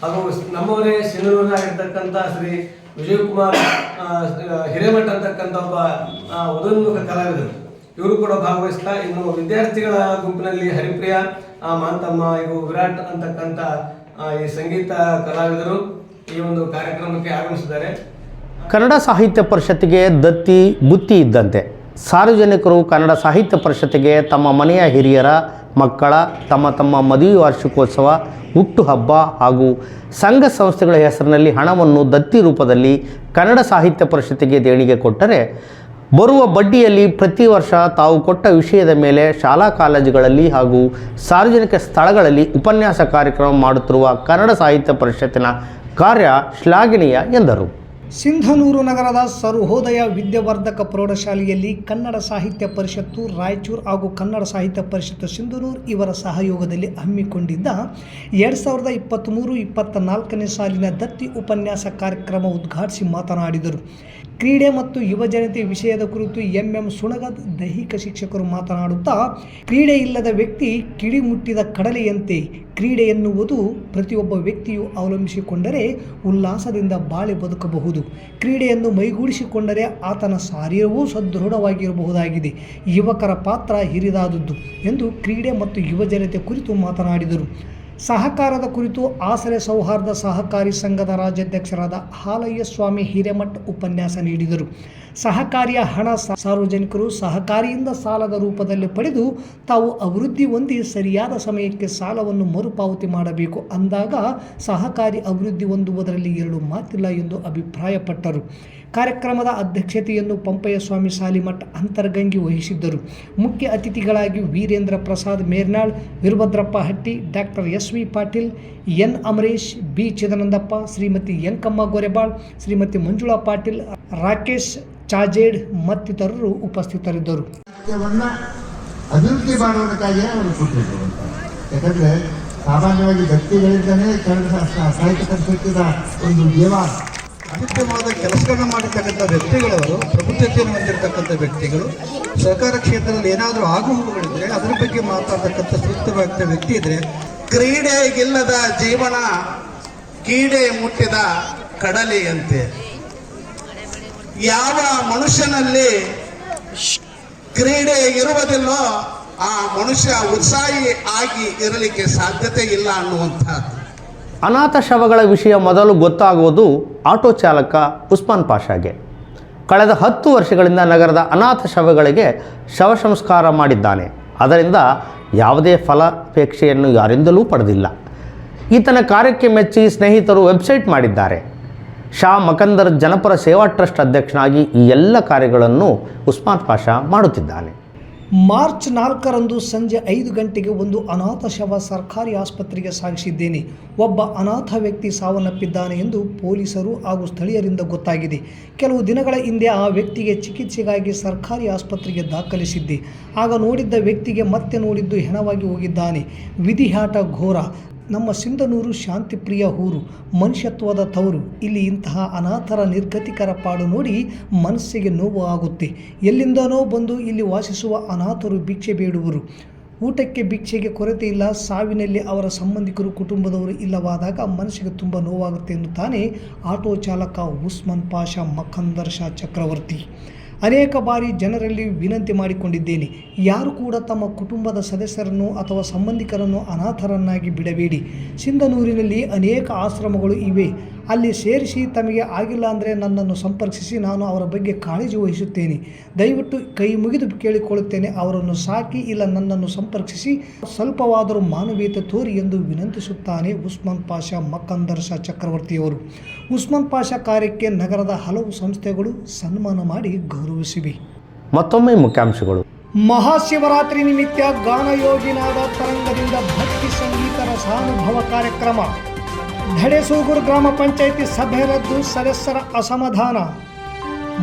ಹಾಗೂ ನಮ್ಮವರೇ ಸಿಂಧನೂರಿನಾಗಿರ್ತಕ್ಕಂಥ ಶ್ರೀ ವಿಜಯಕುಮಾರ್ ಹಿರೇಮಠ್ ಅಂತಕ್ಕಂಥ ಒಬ್ಬ ಉದಯೋನ್ಮುಖ ಕಲಾವಿದರು, ಇವರು ಕೂಡ ಭಾಗವಹಿಸ್ತಾ, ಇನ್ನು ವಿದ್ಯಾರ್ಥಿಗಳ ಗುಂಪಿನಲ್ಲಿ ಹರಿಪ್ರಿಯಾ, ಮಾಂತಮ್ಮ, ಇವು ವಿರಾಟ್ ಅಂತಕ್ಕಂಥ ಈ ಸಂಗೀತ ಕಲಾವಿದರು ಈ ಒಂದು ಕಾರ್ಯಕ್ರಮಕ್ಕೆ ಆಗಮಿಸಿದ್ದಾರೆ. ಕನ್ನಡ ಸಾಹಿತ್ಯ ಪರಿಷತ್ತಿಗೆ ದತ್ತಿ ಬುತ್ತಿ ಇದ್ದಂತೆ ಸಾರ್ವಜನಿಕರು ಕನ್ನಡ ಸಾಹಿತ್ಯ ಪರಿಷತ್ತಿಗೆ ತಮ್ಮ ಮನೆಯ ಹಿರಿಯರ ಮಕ್ಕಳ ತಮ್ಮ ಮದುವೆ ವಾರ್ಷಿಕೋತ್ಸವ, ಹುಟ್ಟುಹಬ್ಬ ಹಾಗೂ ಸಂಘ ಸಂಸ್ಥೆಗಳ ಹೆಸರಿನಲ್ಲಿ ಹಣವನ್ನು ದತ್ತಿ ರೂಪದಲ್ಲಿ ಕನ್ನಡ ಸಾಹಿತ್ಯ ಪರಿಷತ್ತಿಗೆ ದೇಣಿಗೆ ಕೊಟ್ಟರೆ, ಬರುವ ಬಡ್ಡಿಯಲ್ಲಿ ಪ್ರತಿ ವರ್ಷ ತಾವು ಕೊಟ್ಟ ವಿಷಯದ ಮೇಲೆ ಶಾಲಾ ಕಾಲೇಜುಗಳಲ್ಲಿ ಹಾಗೂ ಸಾರ್ವಜನಿಕ ಸ್ಥಳಗಳಲ್ಲಿ ಉಪನ್ಯಾಸ ಕಾರ್ಯಕ್ರಮ ಮಾಡುತ್ತಿರುವ ಕನ್ನಡ ಸಾಹಿತ್ಯ ಪರಿಷತ್ತಿನ ಕಾರ್ಯ ಶ್ಲಾಘನೀಯ ಎಂದರು. ಸಿಂಧನೂರು ನಗರದ ಸರ್ವೋದಯ ವಿದ್ಯಾವರ್ಧಕ ಪ್ರೌಢಶಾಲೆಯಲ್ಲಿ ಕನ್ನಡ ಸಾಹಿತ್ಯ ಪರಿಷತ್ತು ರಾಯಚೂರು ಹಾಗೂ ಕನ್ನಡ ಸಾಹಿತ್ಯ ಪರಿಷತ್ತು ಸಿಂಧನೂರು ಇವರ ಸಹಯೋಗದಲ್ಲಿ ಹಮ್ಮಿಕೊಂಡಿದ್ದ 2023-24ನೇ ಸಾಲಿನ ದತ್ತಿ ಉಪನ್ಯಾಸ ಕಾರ್ಯಕ್ರಮ ಉದ್ಘಾಟಿಸಿ ಮಾತನಾಡಿದರು. ಕ್ರೀಡೆ ಮತ್ತು ಯುವಜನತೆ ವಿಷಯದ ಕುರಿತು ಎಂ ಸುಣಗದ್ ದೈಹಿಕ ಶಿಕ್ಷಕರು ಮಾತನಾಡುತ್ತಾ, ಕ್ರೀಡೆ ಇಲ್ಲದ ವ್ಯಕ್ತಿ ಕಿಡಿಮುಟ್ಟಿದ ಕಡಲೆಯಂತೆ. ಕ್ರೀಡೆ ಎನ್ನುವುದು ಪ್ರತಿಯೊಬ್ಬ ವ್ಯಕ್ತಿಯು ಅವಲಂಬಿಸಿಕೊಂಡರೆ ಉಲ್ಲಾಸದಿಂದ ಬಾಳಿ ಬದುಕಬಹುದು. ಕ್ರೀಡೆಯನ್ನು ಮೈಗೂಡಿಸಿಕೊಂಡರೆ ಆತನ ಶಾರೀರವೂ ಸದೃಢವಾಗಿರಬಹುದಾಗಿದೆ. ಯುವಕರ ಪಾತ್ರ ಹಿರಿದಾದದ್ದು ಎಂದು ಕ್ರೀಡೆ ಮತ್ತು ಯುವಜನತೆ ಕುರಿತು ಮಾತನಾಡಿದರು. ಸಹಕಾರದ ಕುರಿತು ಆಸರೆ ಸೌಹಾರ್ದ ಸಹಕಾರಿ ಸಂಘದ ರಾಜ್ಯಾಧ್ಯಕ್ಷರಾದ ಹಾಲಯ್ಯ ಸ್ವಾಮಿ ಹಿರೇಮಠ ಉಪನ್ಯಾಸ ನೀಡಿದರು. ಸಹಕಾರಿಯ ಹಣ ಸಾರ್ವಜನಿಕರು ಸಹಕಾರಿಯಿಂದ ಸಾಲದ ರೂಪದಲ್ಲಿ ಪಡೆದು ತಾವು ಅಭಿವೃದ್ಧಿ ಹೊಂದಿ ಸರಿಯಾದ ಸಮಯಕ್ಕೆ ಸಾಲವನ್ನು ಮರುಪಾವತಿ ಮಾಡಬೇಕು. ಅಂದಾಗ ಸಹಕಾರಿ ಅಭಿವೃದ್ಧಿ ಹೊಂದುವುದರಲ್ಲಿ ಎರಡು ಮಾತಿಲ್ಲ ಎಂದು ಅಭಿಪ್ರಾಯಪಟ್ಟರು. ಕಾರ್ಯಕ್ರಮದ ಅಧ್ಯಕ್ಷತೆಯನ್ನು ಪಂಪಯ್ಯ ಸ್ವಾಮಿ ಸಾಲಿಮಠ ಅಂತರ್ಗಂಗಿ ವಹಿಸಿದ್ದರು. ಮುಖ್ಯ ಅತಿಥಿಗಳಾಗಿ Virendra Prasad Mernal, Veerabhadrappa Hatti, doctor S V. Patil, N. Amaresh, B. Chidanandappa, Shrimati Yankamma Gorebal, Shrimati Manjula Patil, Rakesh Chajed ಮತ್ತಿತರರು ಉಪಸ್ಥಿತರಿದ್ದರು. ಅಭಿವೃದ್ಧಿ ಮಾಡುವುದಕ್ಕಾಗಿ ಅವರು ಕೊಟ್ಟಿದ್ರು. ಯಾಕಂದರೆ ಸಾಮಾನ್ಯವಾಗಿ ವ್ಯಕ್ತಿಗಳಿಂದಲೇ ಕನ್ನಡ ಸಾಹಿತ್ಯ ಪರಿಷತ್ತಿನ ಒಂದು ದೇವಾಲ ಅತ್ಯುತ್ತಮವಾದ ಕೆಲಸಗಳನ್ನ ಮಾಡಿರ್ತಕ್ಕಂಥ ವ್ಯಕ್ತಿಗಳವರು, ಪ್ರಬುದ್ಧತೆಯನ್ನು ಹೊಂದಿರತಕ್ಕಂಥ ವ್ಯಕ್ತಿಗಳು, ಸಹಕಾರ ಕ್ಷೇತ್ರದಲ್ಲಿ ಏನಾದರೂ ಆಗುಹೋಗುಗಳಿದ್ರೆ ಅದರ ಬಗ್ಗೆ ಮಾತಾಡ್ತಕ್ಕಂಥ ಸೂಕ್ತವಾದ ವ್ಯಕ್ತಿ ಇದ್ರೆ, ಕ್ರೀಡೆ ಗೆಲ್ಲದ ಜೀವನ ಕೀಡೆ ಮುಟ್ಟಿದ ಕಡಲೆಯಂತೆ. ಯಾವ ಮನುಷ್ಯನಲ್ಲಿ ಕ್ರೀಡೆ ಇರುವುದಿಲ್ಲೋ ಆ ಮನುಷ್ಯ ಉತ್ಸಾಹಿ ಆಗಿ ಇರಲಿಕ್ಕೆ ಸಾಧ್ಯತೆ ಇಲ್ಲ ಅನ್ನುವಂಥದ್ದು. ಅನಾಥ ಶವಗಳ ವಿಷಯ ಮೊದಲು ಗೊತ್ತಾಗುವುದು ಆಟೋ ಚಾಲಕ ಉಸ್ಮಾನ್ ಪಾಷಾಗೆ. ಕಳೆದ 10 ವರ್ಷಗಳಿಂದ ನಗರದ ಅನಾಥ ಶವಗಳಿಗೆ ಶವ ಸಂಸ್ಕಾರ ಮಾಡಿದ್ದಾನೆ. ಅದರಿಂದ ಯಾವುದೇ ಫಲಾಪೇಕ್ಷೆಯನ್ನು ಯಾರಿಂದಲೂ ಪಡೆದಿಲ್ಲ. ಈತನ ಕಾರ್ಯಕ್ಕೆ ಮೆಚ್ಚಿ ಸ್ನೇಹಿತರು ವೆಬ್ಸೈಟ್ ಮಾಡಿದ್ದಾರೆ. ಶಾ ಮಕಂದರ್ ಜನಪರ ಸೇವಾ ಟ್ರಸ್ಟ್ ಅಧ್ಯಕ್ಷನಾಗಿ ಈ ಎಲ್ಲ ಕಾರ್ಯಗಳನ್ನು ಉಸ್ಮಾನ್ ಪಾಷಾ ಮಾಡುತ್ತಿದ್ದಾನೆ. ಮಾರ್ಚ್ 4ರಂದು ಸಂಜೆ 5 ಗಂಟೆಗೆ ಒಂದು ಅನಾಥ ಶವ ಸರ್ಕಾರಿ ಆಸ್ಪತ್ರೆಗೆ ಸಾಗಿಸಿದ್ದೇನೆ. ಒಬ್ಬ ಅನಾಥ ವ್ಯಕ್ತಿ ಸಾವನ್ನಪ್ಪಿದ್ದಾನೆ ಎಂದು ಪೊಲೀಸರು ಹಾಗೂ ಸ್ಥಳೀಯರಿಂದ ಗೊತ್ತಾಗಿದೆ. ಕೆಲವು ದಿನಗಳ ಹಿಂದೆ ಆ ವ್ಯಕ್ತಿಗೆ ಚಿಕಿತ್ಸೆಗಾಗಿ ಸರ್ಕಾರಿ ಆಸ್ಪತ್ರೆಗೆ ದಾಖಲಿಸಿದ್ದೆ. ಆಗ ನೋಡಿದ್ದ ವ್ಯಕ್ತಿಗೆ ಮತ್ತೆ ನೋಡಿದ್ದು ಹೆಣವಾಗಿ ಹೋಗಿದ್ದಾನೆ. ವಿಧಿಯಾಟ ಘೋರ. ನಮ್ಮ ಸಿಂಧನೂರು ಶಾಂತಿಪ್ರಿಯ ಊರು, ಮನುಷ್ಯತ್ವದ ತವರು. ಇಲ್ಲಿ ಇಂತಹ ಅನಾಥರ ನಿರ್ಗತಿಕರ ಪಾಡು ನೋಡಿ ಮನಸ್ಸಿಗೆ ನೋವು ಆಗುತ್ತೆ. ಎಲ್ಲಿಂದನೋ ಬಂದು ಇಲ್ಲಿ ವಾಸಿಸುವ ಅನಾಥರು ಭಿಕ್ಷೆ ಬೇಡುವರು. ಊಟಕ್ಕೆ ಭಿಕ್ಷೆಗೆ ಕೊರತೆ ಇಲ್ಲ. ಸಾವಿನಲ್ಲಿ ಅವರ ಸಂಬಂಧಿಕರು ಕುಟುಂಬದವರು ಇಲ್ಲವಾದಾಗ ಮನಸ್ಸಿಗೆ ತುಂಬ ನೋವಾಗುತ್ತೆ ಎನ್ನುತ್ತಾನೆ ಆಟೋ ಚಾಲಕ ಉಸ್ಮಾನ್ ಪಾಷಾ ಮಕಂದರ್ ಶಾ ಚಕ್ರವರ್ತಿ. ಅನೇಕ ಬಾರಿ ಜನರಲ್ಲಿ ವಿನಂತಿ ಮಾಡಿಕೊಂಡಿದ್ದೇನೆ, ಯಾರು ಕೂಡ ತಮ್ಮ ಕುಟುಂಬದ ಸದಸ್ಯರನ್ನು ಅಥವಾ ಸಂಬಂಧಿಕರನ್ನು ಅನಾಥರನ್ನಾಗಿ ಬಿಡಬೇಡಿ. ಸಿಂಧನೂರಿನಲ್ಲಿ ಅನೇಕ ಆಶ್ರಮಗಳು ಇವೆ. ಅಲ್ಲಿ ಸೇರಿಸಿ ತಮಗೆ ಆಗಿಲ್ಲ ಅಂದರೆ ನನ್ನನ್ನು ಸಂಪರ್ಕಿಸಿ, ನಾನು ಅವರ ಬಗ್ಗೆ ಕಾಳಜಿ ವಹಿಸುತ್ತೇನೆ. ದಯವಿಟ್ಟು ಕೈ ಮುಗಿದು ಕೇಳಿಕೊಳ್ಳುತ್ತೇನೆ, ಅವರನ್ನು ಸಾಕಿ ಇಲ್ಲ ನನ್ನನ್ನು ಸಂಪರ್ಕಿಸಿ, ಸ್ವಲ್ಪವಾದರೂ ಮಾನವೀಯತೆ ತೋರಿ ಎಂದು ವಿನಂತಿಸುತ್ತಾನೆ ಉಸ್ಮಾನ್ ಪಾಷಾ ಮಕಂದರ್ ಶಾ ಚಕ್ರವರ್ತಿಯವರು. ಉಸ್ಮಾನ್ ಪಾಷಾ ಕಾರ್ಯಕ್ಕೆ ನಗರದ ಹಲವು ಸಂಸ್ಥೆಗಳು ಸನ್ಮಾನ ಮಾಡಿ ಗೌರವಿಸಿವೆ. ಮತ್ತೊಮ್ಮೆ ಮುಖ್ಯಾಂಶಗಳು. ಮಹಾಶಿವರಾತ್ರಿ ನಿಮಿತ್ತ ಗಾನಯೋಗಿನಾದ ತರಂಗದಿಂದ ಭಕ್ತಿ ಸಂಗೀತ ರಸಾನುಭವ ಕಾರ್ಯಕ್ರಮ. ಧಡೆಸೂಗೂರು ಗ್ರಾಮ ಪಂಚಾಯಿತಿ ಸಭೆ ರದ್ದು, ಸದಸ್ಯರ ಅಸಮಾಧಾನ.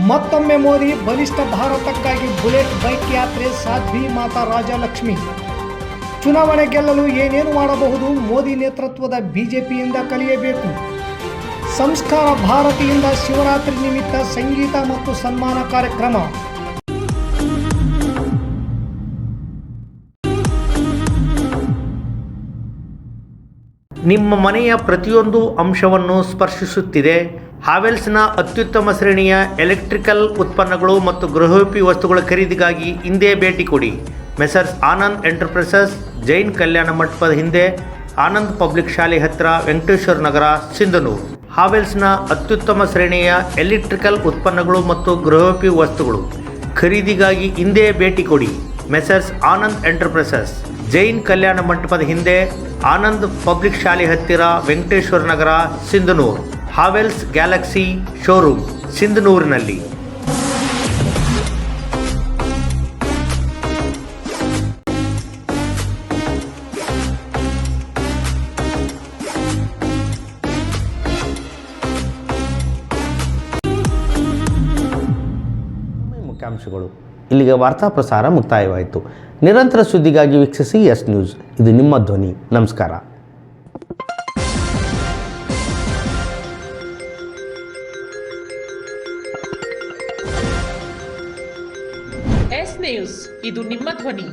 ಮತ್ತೊಮ್ಮೆ ಮೋದಿ ಬಲಿಷ್ಠ ಭಾರತಕ್ಕಾಗಿ ಬುಲೆಟ್ ಬೈಕ್ ಯಾತ್ರೆ, ಸಾಧ್ವಿ ಮಾತಾ ರಾಜಲಕ್ಷ್ಮಿ. ಚುನಾವಣೆ ಗೆಲ್ಲಲು ಏನೇನು ಮಾಡಬಹುದು, ಮೋದಿ ನೇತೃತ್ವದ ಬಿಜೆಪಿಯಿಂದ ಕಲಿಯಬೇಕು. ಸಂಸ್ಕಾರ ಭಾರತಿಯಿಂದ ಶಿವರಾತ್ರಿ ನಿಮಿತ್ತ ಸಂಗೀತ ಮತ್ತು ಸನ್ಮಾನ ಕಾರ್ಯಕ್ರಮ. ನಿಮ್ಮ ಮನೆಯ ಪ್ರತಿಯೊಂದು ಅಂಶವನ್ನು ಸ್ಪರ್ಶಿಸುತ್ತಿದೆ. ಹಾವೆಲ್ಸ್ನ ಅತ್ಯುತ್ತಮ ಶ್ರೇಣಿಯ ಎಲೆಕ್ಟ್ರಿಕಲ್ ಉತ್ಪನ್ನಗಳು ಮತ್ತು ಗೃಹೋಪಯೋಗಿ ವಸ್ತುಗಳ ಖರೀದಿಗಾಗಿ ಹಿಂದೆ ಭೇಟಿ ಕೊಡಿ. ಮೆಸರ್ಸ್ ಆನಂದ್ ಎಂಟರ್ಪ್ರೈಸಸ್, ಜೈನ್ ಕಲ್ಯಾಣ ಮಂಟಪದ ಹಿಂದೆ, ಆನಂದ್ ಪಬ್ಲಿಕ್ ಶಾಲೆ ಹತ್ತಿರ, ವೆಂಕಟೇಶ್ವರ ನಗರ, ಸಿಂಧನೂರು. ಹಾವೆಲ್ಸ್ನ ಅತ್ಯುತ್ತಮ ಶ್ರೇಣಿಯ ಎಲೆಕ್ಟ್ರಿಕಲ್ ಉತ್ಪನ್ನಗಳು ಮತ್ತು ಗೃಹೋಪಯೋಗಿ ವಸ್ತುಗಳು ಖರೀದಿಗಾಗಿ ಹಿಂದೆ ಭೇಟಿ ಕೊಡಿ. ಮೆಸರ್ಸ್ ಆನಂದ್ ಎಂಟರ್ಪ್ರೈಸಸ್, ಜೈನ್ ಕಲ್ಯಾಣ ಮಂಟಪದ ಹಿಂದೆ, ಆನಂದ್ ಪಬ್ಲಿಕ್ ಶಾಲೆ ಹತ್ತಿರ, Venkateshwara Nagar, Sindhanur. Havells Galaxy showroom, ಸಿಂಧನೂರಿನಲ್ಲಿ. ಮುಖ್ಯಾಂಶಗಳು. ಇಲ್ಲಿಗೆ ವಾರ್ತಾ ಪ್ರಸಾರ ಮುಕ್ತಾಯವಾಯಿತು. ನಿರಂತರ ಸುದ್ದಿಗಾಗಿ ವೀಕ್ಷಿಸಿ ಎಸ್ ನ್ಯೂಸ್. ಇದು ನಿಮ್ಮ ಧ್ವನಿ. ನಮಸ್ಕಾರ. ಎಸ್ ನ್ಯೂಸ್, ಇದು ನಿಮ್ಮ ಧ್ವನಿ.